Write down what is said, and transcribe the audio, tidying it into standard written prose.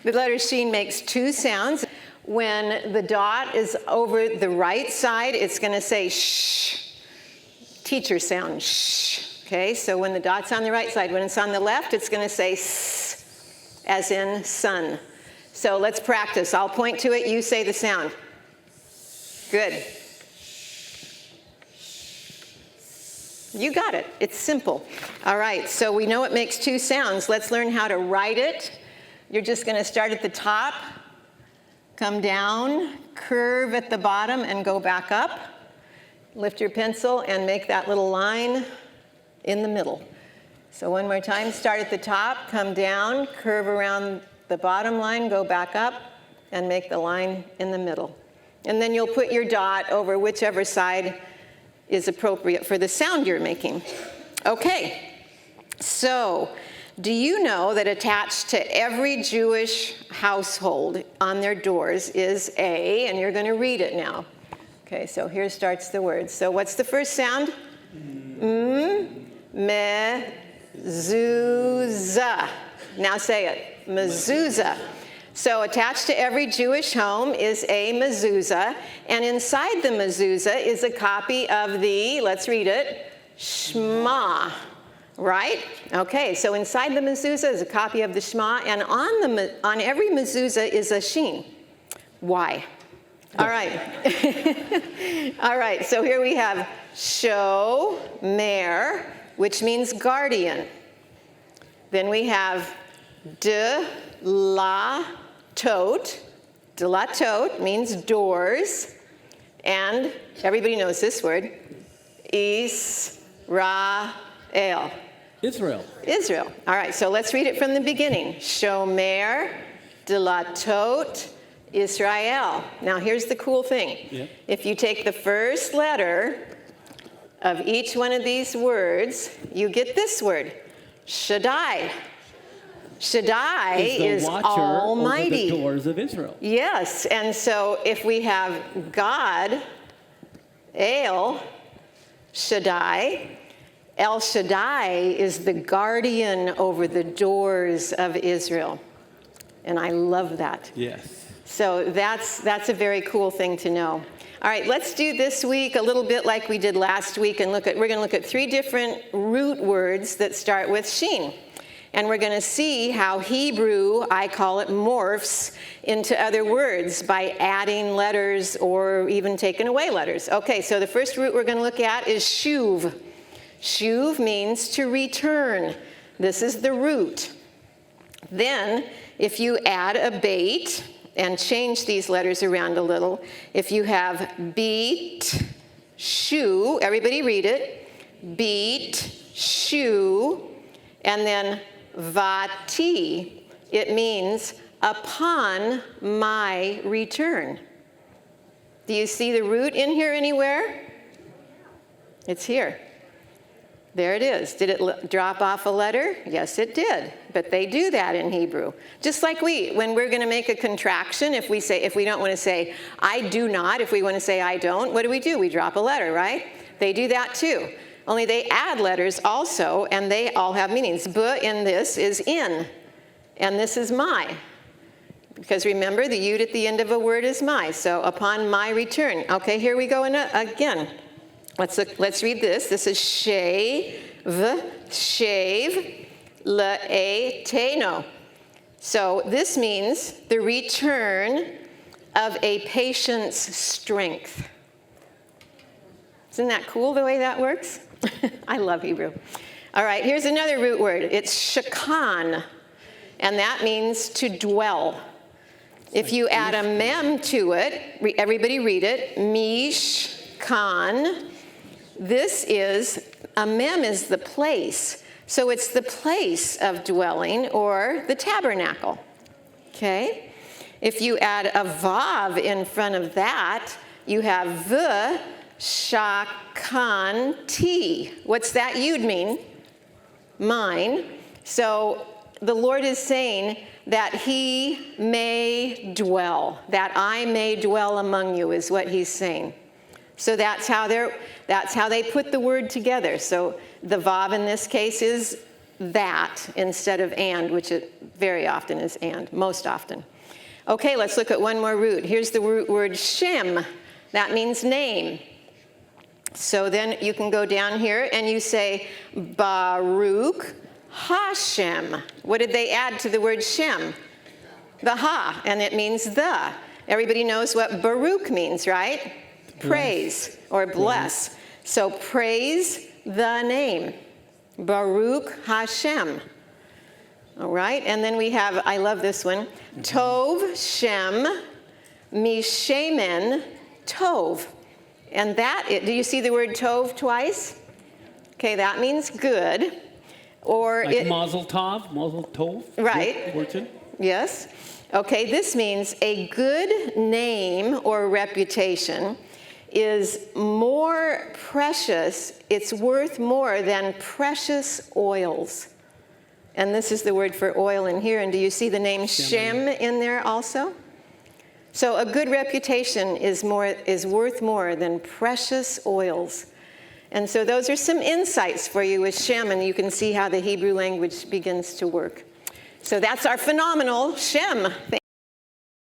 The letter Shin makes two sounds. When the dot is over the right side, it's going to say shh. Teacher sound, shh. Okay, so when the dot's on the right side, when it's on the left, it's going to say s, as in sun. So let's practice. I'll point to it, you say the sound. Good. You got it. It's simple. All right, so we know it makes two sounds. Let's learn how to write it. You're just going to start at the top, come down, curve at the bottom, and go back up. Lift your pencil and make that little line in the middle. So one more time, start at the top, come down, curve around the bottom line, go back up, and make the line in the middle. And then you'll put your dot over whichever side is appropriate for the sound you're making. Okay, so do you know that attached to every Jewish household on their doors is a, and you're going to read it now. Okay, so here starts the word. So what's the first sound? Mezuzah. Now say it. Mezuzah. So attached to every Jewish home is a mezuzah, and inside the mezuzah is a copy of the, let's read it, Shema, right? Okay, so inside the mezuzah is a copy of the Shema, and on every mezuzah is a Shin. Why? All right. All right, so here we have Shomer, which means guardian. Then we have Delatot. Delatot means doors. And everybody knows this word. Israel. Israel. Israel. All right, so let's read it from the beginning. Shomer, Delatot, Israel. Now here's the cool thing. Yep. If you take the first letter of each one of these words, you get this word, Shaddai. Shaddai is almighty. Over the doors of Israel. Yes, and so if we have God, El Shaddai, El Shaddai is the guardian over the doors of Israel. And I love that. Yes. So that's a very cool thing to know. All right, let's do this week a little bit like we did last week, and we're going to look at 3 different root words that start with Shin. And we're going to see how Hebrew, I call it, morphs into other words by adding letters or even taking away letters. Okay, so the first root we're going to look at is shuv. Shuv means to return. This is the root. Then, if you add a bait and change these letters around a little, if you have beat, shu, everybody read it, beat, shu, and then vati, it means upon my return. Do you see the root in here anywhere? It's here. There it is. Did it drop off a letter? Yes, it did. But they do that in Hebrew. Just like when we're going to make a contraction, if we don't want to say, I do not, if we want to say, I don't, what do? We drop a letter, right? They do that too. Only they add letters also, and they all have meanings. B in this is in, and this is my. Because remember, the yud at the end of a word is my. So upon my return. Okay, here we go again. Let's read this. This is shave, le'eteno. So this means the return of a patient's strength. Isn't that cool the way that works? I love Hebrew. All right, here's another root word. It's shakan, and that means to dwell. If you add a mem to it, everybody read it, mishkan. This is, a mem is the place. So it's the place of dwelling or the tabernacle. Okay? If you add a vav in front of that, you have the shakanti. What's that yud mean? Mine. So the Lord is saying that he may dwell, that I may dwell among you is what he's saying. So that's how they put the word together. So the vav in this case is that instead of and, which it very often is and, most often. Okay, let's look at one more root. Here's the root word Shem. That means name. So then you can go down here and you say Baruch Hashem. What did they add to the word Shem? The ha, and it means the. Everybody knows what Baruch means, right? Praise or bless. So praise the name. Baruch Hashem. All right, and then we have, I love this one, Tov Shem Mishemen Tov. And that, do you see the word Tov twice? Okay, that means good. Or like Mazel Tov, Mazel Tov. Right. Fortune. Yes. Okay, this means a good name or reputation is more precious, it's worth more than precious oils. And this is the word for oil in here. And do you see the name Shem in there also? So a good reputation is worth more than precious oils. And so those are some insights for you with Shem, and you can see how the Hebrew language begins to work. So that's our phenomenal Shem.